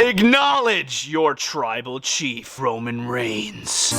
Acknowledge your tribal chief, Roman Reigns.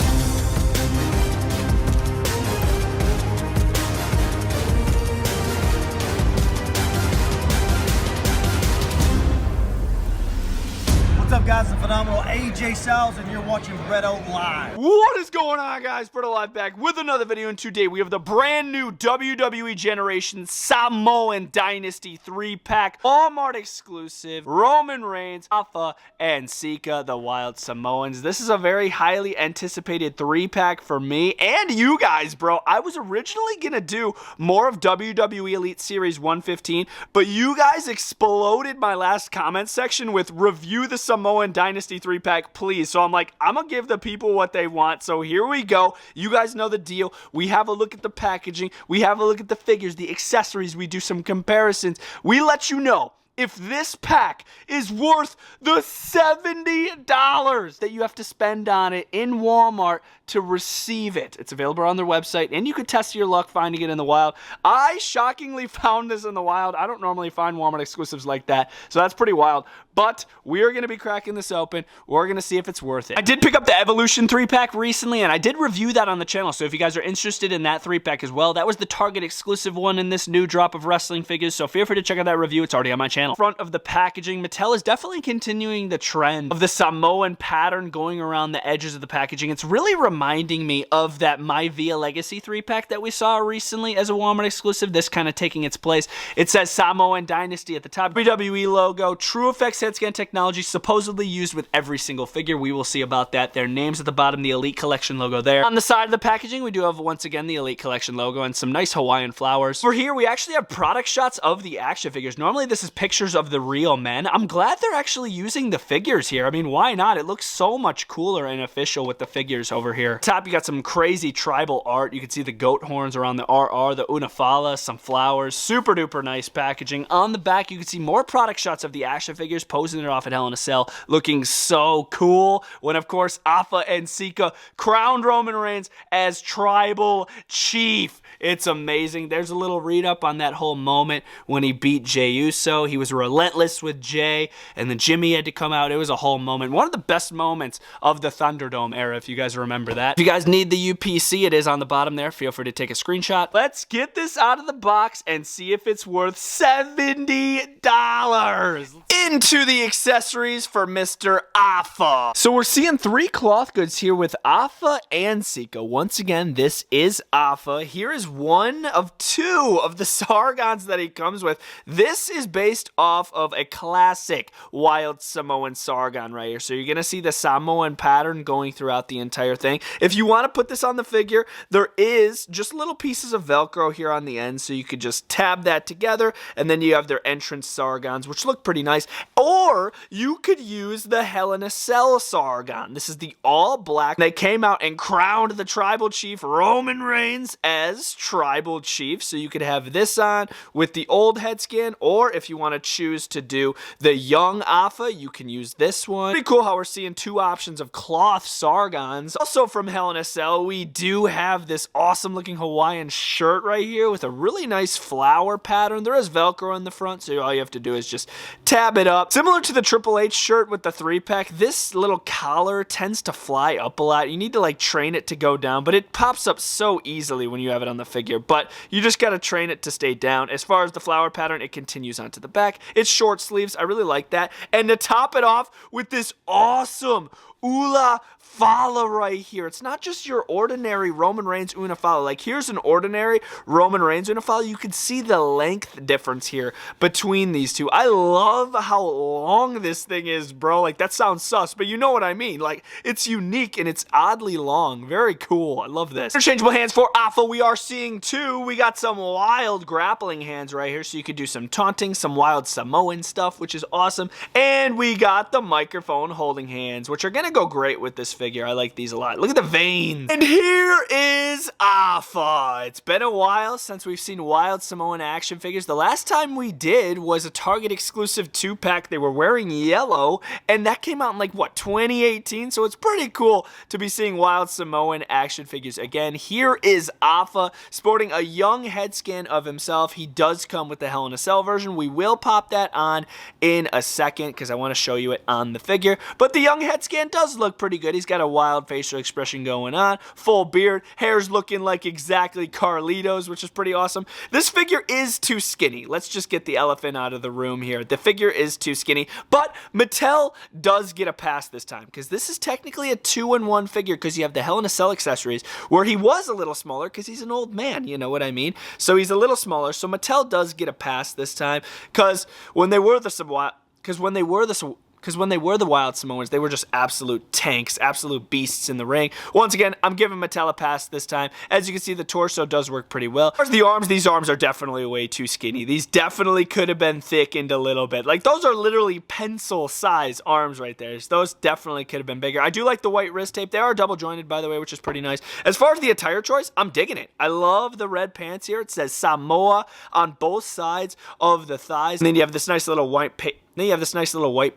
What's up, guys? The phenomenal AJ Styles, and you're watching Bretto Live. What is going on, guys? Bretto Live back with another video, and today we have the brand new WWE Generation Samoan Dynasty 3-pack, Walmart exclusive, Roman Reigns, Alpha, and Sika, the Wild Samoans. This is a very highly anticipated 3-pack for me and you guys, bro. I was originally gonna do more of WWE Elite Series 115, but you guys exploded my last comment section with review the Samoan Dynasty 3-pack, please. So I'm like, I'm gonna give the people what they want. So here we go. You guys know the deal. We have a look at the packaging. We have a look at the figures, the accessories. We do some comparisons. We let you know if this pack is worth the $70 that you have to spend on it in Walmart to receive it. It's available on their website, and you could test your luck finding it in the wild. I shockingly found this in the wild. I don't normally find Walmart exclusives like that, so that's pretty wild. But we are going to be cracking this open. We're going to see if it's worth it. I did pick up the Evolution 3-pack recently, and I did review that on the channel, so if you guys are interested in that 3-pack as well, that was the Target exclusive one in this new drop of wrestling figures, so feel free to check out that review. It's already on my channel. Front of the packaging, Mattel is definitely continuing the trend of the Samoan pattern going around the edges of the packaging. It's really reminding me of that My Via Legacy 3-pack that we saw recently as a Walmart exclusive. This kind of taking its place. It says Samoan Dynasty at the top, WWE logo, True Effects head scan technology supposedly used with every single figure. We will see about that. Their names at the bottom, the Elite Collection logo there. On the side of the packaging, we do have once again the Elite Collection logo and some nice Hawaiian flowers. For here, we actually have product shots of the action figures. Normally, this is pictures of the real men. I'm glad they're actually using the figures here. I mean, why not? It looks so much cooler and official with the figures over here. Top, you got some crazy tribal art. You can see the goat horns around the RR, the Unafala, some flowers. Super duper nice packaging. On the back, you can see more product shots of the action figures posing it off at Hell in a Cell, looking so cool. When, of course, Alpha and Sika crowned Roman Reigns as tribal chief. It's amazing. There's a little read up on that whole moment when he beat Jey Uso. He was relentless with Jey, and then Jimmy had to come out. It was a whole moment. One of the best moments of the Thunderdome era, if you guys remember that. If you guys need the UPC, it is on the bottom there. Feel free to take a screenshot. Let's get this out of the box and see if it's worth $70. Into the accessories for Mr. Alpha. So we're seeing 3 cloth goods here with Alpha and Sika. Once again, this is Alpha. Here is one of 2 of the Sargons that he comes with. This is based off of a classic Wild Samoan Sargon right here. So you're going to see the Samoan pattern going throughout the entire thing. If you want to put this on the figure, there is just little pieces of Velcro here on the end, so you could just tab that together, and then you have their entrance Sargons, which look pretty nice. Or you could use the Hell in a Cell Sargon. This is the all black. They came out and crowned the tribal chief Roman Reigns as tribal chief, so you could have this on with the old head scan, or if you want to choose to do the young Alpha, you can use this one. Pretty cool how we're seeing 2 options of cloth Sargons. Also from Hell in a Cell, we do have this awesome looking Hawaiian shirt right here with a really nice flower pattern. There is Velcro in the front, so all you have to do is just tab it up. Similar to the Triple H shirt with the 3-pack, this little collar tends to fly up a lot. You need to like train it to go down, but it pops up so easily when you have it on the figure, but you just got to train it to stay down. As far as the flower pattern, it continues onto the back. It's short sleeves. I really like that. And to top it off with this awesome Ula Fala right here. It's not just your ordinary Roman Reigns Unafala. Like, here's an ordinary Roman Reigns Unafala. You can see the length difference here between these two. I love how long this thing is, bro. Like, that sounds sus, but you know what I mean. Like, it's unique and it's oddly long. Very cool. I love this. Interchangeable hands for Alpha. We are seeing 2. We got some wild grappling hands right here, so you could do some taunting, some wild Samoan stuff, which is awesome. And we got the microphone holding hands, which are going to go great with this figure. I like these a lot. Look at the veins. And here is Alpha. It's been a while since we've seen Wild Samoan action figures. The last time we did was a Target exclusive 2-pack. They were wearing yellow, and that came out in like, what, 2018? So it's pretty cool to be seeing Wild Samoan action figures again. Here is Afa sporting a young head scan of himself. He does come with the Hell in a Cell version. We will pop that on in a second because I want to show you it on the figure. But the young head scan does look pretty good. He's got a wild facial expression going on, full beard, hair's looking like exactly Carlito's, which is pretty awesome. This figure is too skinny. Let's just get the elephant out of the room here. The figure is too skinny, but Mattel does get a pass this time because this is technically a 2-in-1 figure because you have the Hell in a Cell accessories where he was a little smaller because he's an old man, you know what I mean? So he's a little smaller, so Mattel does get a pass this time because when they were the Wild Samoans, they were just absolute tanks, absolute beasts in the ring. Once again, I'm giving Mattel a pass this time. As you can see, the torso does work pretty well. As far as the arms, these arms are definitely way too skinny. These definitely could have been thickened a little bit. Like, those are literally pencil-size arms right there. Those definitely could have been bigger. I do like the white wrist tape. They are double-jointed, by the way, which is pretty nice. As far as the attire choice, I'm digging it. I love the red pants here. It says Samoa on both sides of the thighs. And then you have this nice little white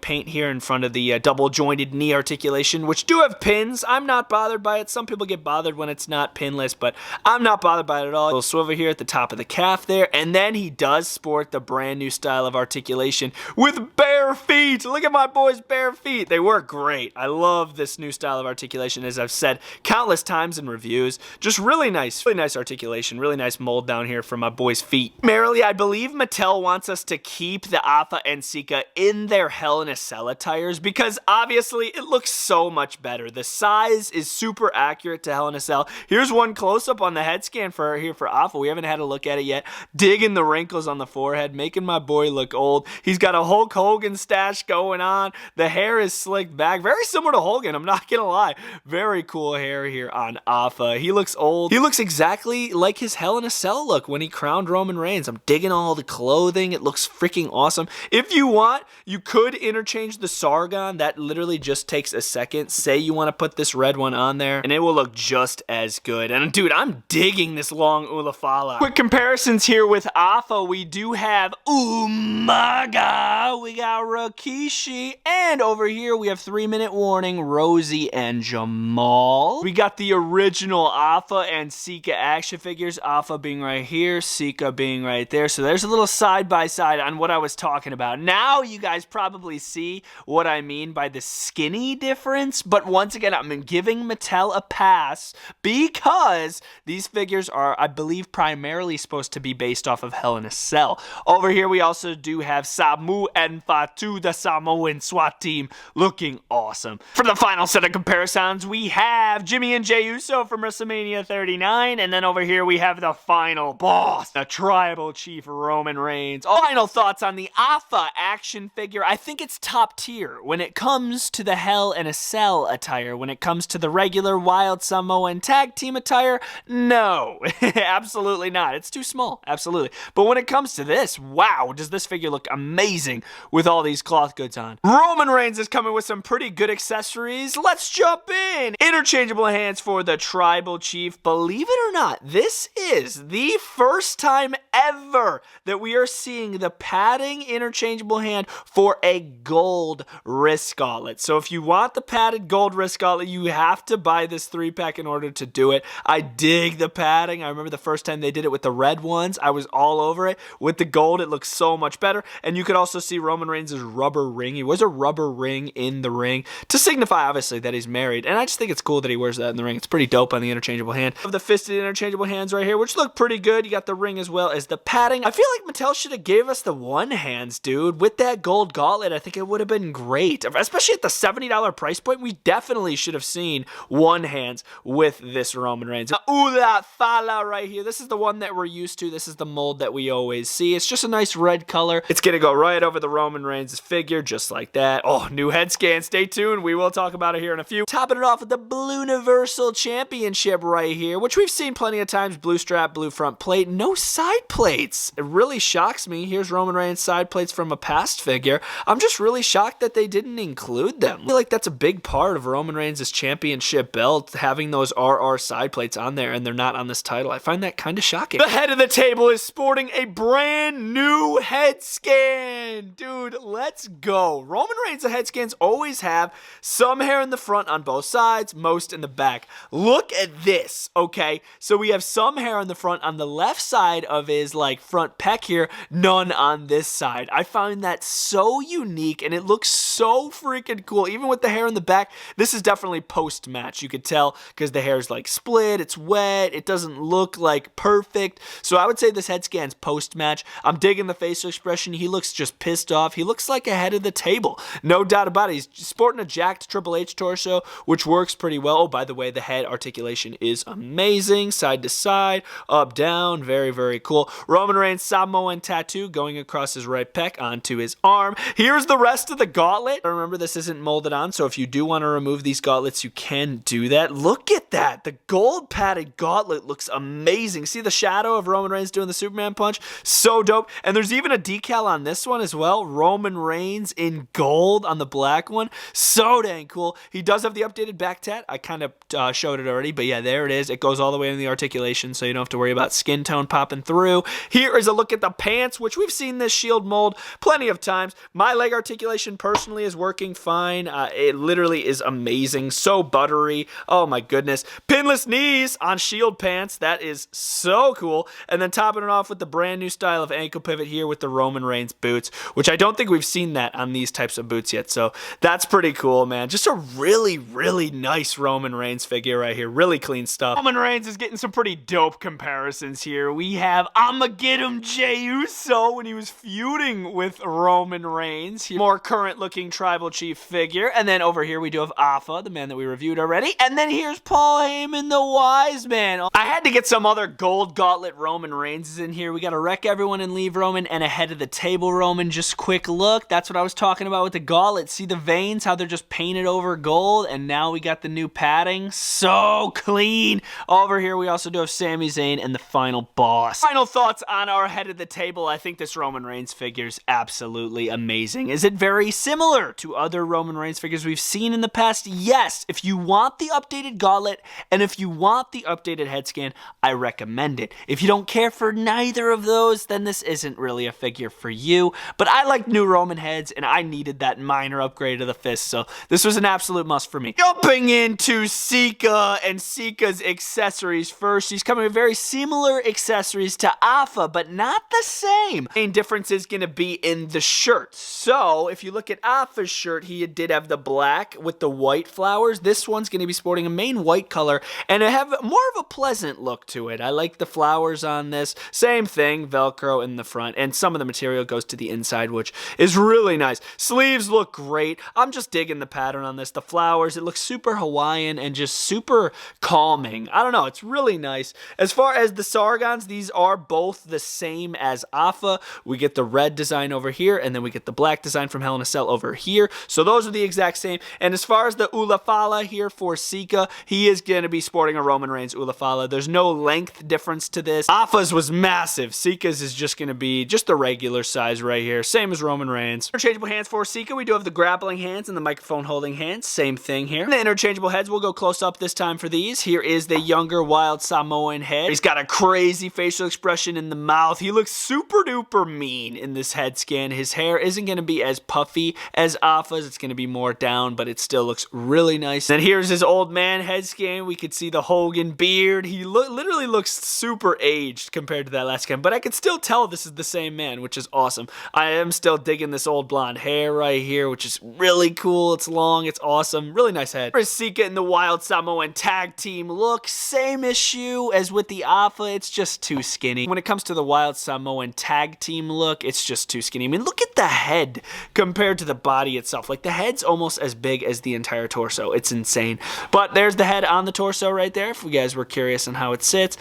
paint here in front of the double-jointed knee articulation, which do have pins. I'm not bothered by it. Some people get bothered when it's not pinless, but I'm not bothered by it at all. A little swivel here at the top of the calf there, and then he does sport the brand new style of articulation with bare feet. Look at my boy's bare feet. They work great. I love this new style of articulation, as I've said countless times in reviews. Just really nice articulation, really nice mold down here for my boy's feet. Primarily, I believe Mattel wants us to keep the Afa and Sika in their Hell in a Cell attires because obviously it looks so much better. The size is super accurate to Hell in a Cell. Here's one close-up on the head scan for Afa. We haven't had a look at it yet. Digging the wrinkles on the forehead, making my boy look old. He's got a Hulk Hogan stash going on. The hair is slicked back. Very similar to Hogan, I'm not gonna lie. Very cool hair here on Afa. He looks old. He looks exactly like his Hell in a Cell look when he crowned Roman Reigns. I'm digging all the clothing. It looks freaking awesome. If you want, you could interchange the Sargon. That literally just takes a second. Say you want to put this red one on there, and it will look just as good. And dude, I'm digging this long Ulafala. Quick comparisons here with Afa. We do have Umaga. We got Rikishi. And over here, we have 3-minute warning, Rosie and Jamal. We got the original Afa and Sika action figures. Afa being right here, Sika being right there. So there's a little side-by-side on what I was talking about. Now you guys probably see what I mean by the skinny difference, but once again, I'm giving Mattel a pass because these figures are, I believe, primarily supposed to be based off of Hell in a Cell. Over here, we also do have Samu and Fatu, the Samoan SWAT team, looking awesome. For the final set of comparisons, we have Jimmy and Jey Uso from WrestleMania 39, and then over here, we have the final boss, the Tribal Chief Roman Reigns. Final thoughts on the Afa action figure. I think it's top tier when it comes to the Hell in a Cell attire. When it comes to the regular Wild Samoan tag team attire, no, absolutely not. It's too small, absolutely. But when it comes to this, wow, does this figure look amazing with all these cloth goods on. Roman Reigns is coming with some pretty good accessories. Let's jump in. Interchangeable hands for the Tribal Chief. Believe it or not, this is the first time ever that we are seeing the padding interchangeable hand for a gold wrist gauntlet. So if you want the padded gold wrist gauntlet, you have to buy this 3-pack in order to do it. I dig the padding. I remember the first time they did it with the red ones, I was all over it. With the gold, it looks so much better. And you could also see Roman Reigns' rubber ring. He wears a rubber ring in the ring to signify, obviously, that he's married. And I just think it's cool that he wears that in the ring. It's pretty dope on the interchangeable hand. Of the fisted interchangeable hands right here, which look pretty good. You got the ring as well as the padding. I feel like Mattel should have gave us the one hands, dude. With that gold gauntlet, I think it would have been great. Especially at the $70 price point, we definitely should have seen one hands with this Roman Reigns. Ulafala right here. This is the one that we're used to. This is the mold that we always see. It's just a nice red color. It's gonna go right over the Roman Reigns figure, just like that. Oh, new head scan. Stay tuned. We will talk about it here in a few. Topping it off with the Blue Universal Championship right here, which we've seen plenty of times. Blue strap, blue front plate, no side plates. It really shocks me. Here's Roman Reigns side plates from a past figure. I'm just really shocked that they didn't include them. I feel like that's a big part of Roman Reigns' championship belt, having those RR side plates on there, and they're not on this title. I find that kind of shocking. The head of the table is sporting a brand new head scan. Dude, let's go. Roman Reigns' head scans always have some hair in the front on both sides, most in the back. Look at this, okay? So we have some hair on the front on the left side of his like front pec here, none on this side. I find that so unique, and it looks so freaking cool. Even with the hair in the back, this is definitely post-match. You could tell because the hair's like split, it's wet, it doesn't look like perfect. So I would say this head scan's post-match. I'm digging the facial expression. He looks just pissed off. He looks like a head of the table. No doubt about it. He's sporting a jacked Triple H torso, which works pretty well. Oh, by the way, the head articulation is amazing. Side to side, up, down. Very, very cool. Roman Reigns Samoan tattoo going across his right pec onto his arm. Here's the rest of the gauntlet. Remember, this isn't molded on, so if you do want to remove these gauntlets, you can do that. Look at that. The gold padded gauntlet looks amazing. See the shadow of Roman Reigns doing the Superman punch? So dope. And there's even a decal on this one as well. Roman Reigns in gold on the black one. So dang cool. He does have the updated back tat. I kind of showed it already, but yeah, there it is. It goes all the way in the articulation, so you don't have to worry about skin tone popping through. Here is a look at the pants, which we've seen this Shield mold plenty of times. My leg articulation personally is working fine. It literally is amazing. So buttery. Oh my goodness. Pinless knees on Shield pants. That is so cool. And then topping it off with the brand new style of ankle pivot here with the Roman Reigns boots, which I don't think we've seen that on these types of boots yet. So that's pretty cool, man. Just a really, really nice Roman Reigns figure right here. Really clean stuff. Roman Reigns is getting some pretty dope comparisons here. We have I'ma get him Jey Uso when he was feuding with Roman Reigns. More current looking tribal chief figure. And then over here we do have Alpha, the man that we reviewed already. And then here's Paul Heyman, the wise man. I had to get some other gold gauntlet Roman Reigns in here. We got to wreck everyone and leave Roman and a head of the table Roman. Just quick look. That's what I was talking about with the gauntlet. See the veins, how they're just painted over gold. And now we got the new padding. So clean. Over here we also do have Sami Zayn and the final boss. Final thoughts on our head of the table. I think this Roman Reigns figure is absolutely amazing. Is it very similar to other Roman Reigns figures we've seen in the past? Yes. If you want the updated gauntlet and if you want the updated head scan, I recommend it. If you don't care for neither of those, then this isn't really a figure for you. But I like new Roman heads and I needed that minor upgrade of the fist, so this was an absolute must for me. Jumping into Sika and Sika's accessories first. He's coming with very similar accessories to Alpha, but not the same. The main difference is going to be in the shirt. So if you look at Alpha's shirt, he did have the black with the white flowers. This one's going to be sporting a main white color and it have more of a pleasant look to it. I like the flowers on this. Same thing, Velcro in the front, and some of the material goes to the inside, which is really nice. Sleeves look great. I'm just digging the pattern on this. The flowers, it looks super Hawaiian and just super calming. I don't know, it's really nice. As far as the Sargons, these are both the same as Alpha. We get the red design over here, and then we get the black design from Hell in a Cell over here. So those are the exact same. And as far as the Ulafala here for Sika, he is going to be sporting a Roman Reigns Ulafala. There's no length difference to this. Alpha's was massive. Sika's is just going to be just the regular size right here. Same as Roman Reigns. Interchangeable hands for Sika. We do have the grappling hands and the microphone holding hands. Same thing here. And the interchangeable heads, we'll go close up this time for these. Here is the younger wild Samoan head. He's got a crazy facial expression in the mouth. He looks super duper mean in this head scan. His hair isn't going to be as puffy as Alpha's. It's going to be more down, but it still looks really nice. And here's his old man head scan. We could see the Hogan beard. He literally looks super aged compared to that last scan, but I could still tell this is the same man, which is awesome. I am still digging this old blonde hair right here, which is really cool. It's long. It's awesome. Really nice head. Here's Sika in the Wild Samoan tag team look. Same issue as with the Alpha. It's just too skinny. When it comes to the Wild Samoan tag team look, it's just too skinny. I mean, look at the head compared to the body itself. Like, the head's almost as big as the entire torso. It's insane. But there's the head on the torso right there. If you guys were curious on how it sits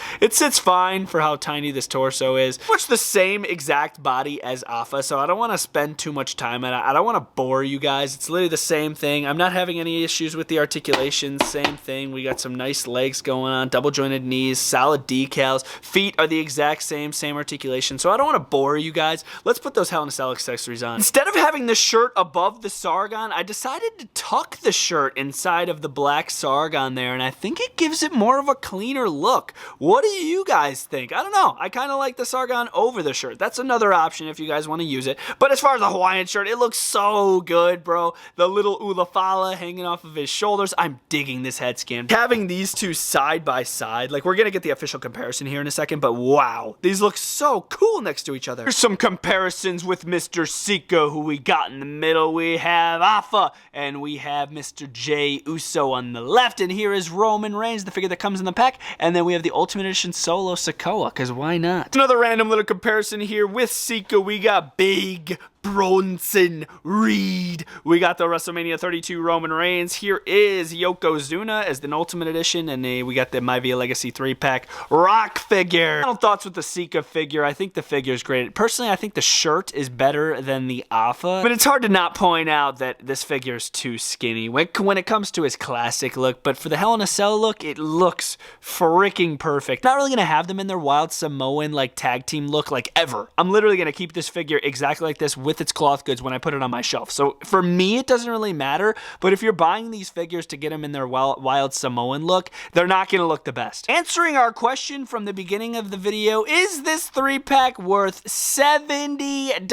fine for how tiny this torso is. Much the same exact body as Alpha, so I don't want to spend too much time on it. I don't want to bore you guys. It's literally the same thing. I'm not having any issues with the articulation. Same thing. We got some nice legs going on, double jointed knees, solid decals. Feet are the exact same articulation, so I don't want to bore you guys. Let's put those Hell in a Cell accessories accessories on. Instead of having the shirt above the Sargon, I decided to tuck the shirt inside of the black Sargon there, and I think it gives it more of a cleaner look. What do you guys think? I don't know. I kind of like the Sargon over the shirt. That's another option if you guys want to use it. But as far as the Hawaiian shirt, it looks so good, bro. The little ulafala hanging off of his shoulders. I'm digging this head scan. Having these two side by side, like we're going to get the official comparison here in a second, but wow, these look so cool next to each other. Here's some comparisons with Mr. Sika, who we got in the middle. We have Alpha, and we have Mr. Jey Uso on the left, and here is Roman Reigns, the figure that comes in the pack, and then we have the Ultimate Edition Solo Sikoa, because why not? Another random little comparison here with Sika. We got Big Bronson Reed. We got the WrestleMania 32 Roman Reigns. Here is Yokozuna as the Ultimate Edition, and we got the My Via Legacy 3-pack Rock figure. Final thoughts with the Sika figure. I think the figure is great. Personally, I think the shirt is better than the Alpha, but it's hard to not point out that this figure is too skinny when it comes to his classic look, but for the Hell in a Cell look, it looks freaking perfect. Not really going to have them in their Wild Samoan like tag team look like ever. I'm literally going to keep this figure exactly like this with its cloth goods when I put it on my shelf. So for me, it doesn't really matter, but if you're buying these figures to get them in their wild Samoan look, they're not going to look the best. Answering our question from the beginning of the video, is this 3-pack worth $70?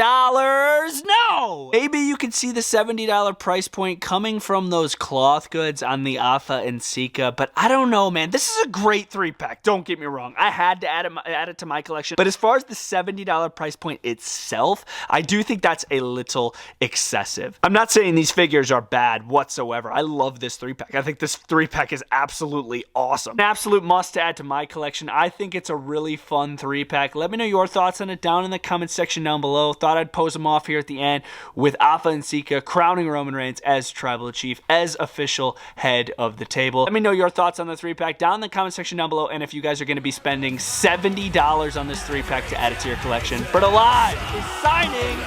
No! Maybe you could see the $70 price point coming from those cloth goods on the Alpha and Sika, but I don't know, man. This is a great 3-pack. Don't get me wrong. I had to add it to my collection, but as far as the $70 price point itself, I do think that's a little excessive. I'm not saying these figures are bad whatsoever. I love this 3-pack. I think this 3-pack is absolutely awesome. An absolute must to add to my collection. I think it's a really fun 3-pack. Let me know your thoughts on it down in the comment section down below. Thought I'd pose them off here at the end with Alpha and Sika crowning Roman Reigns as Tribal Chief, as official head of the table. Let me know your thoughts on the 3-pack down in the comment section down below, and if you guys are going to be spending $70 on this 3-pack to add it to your collection. Bretto Live is signing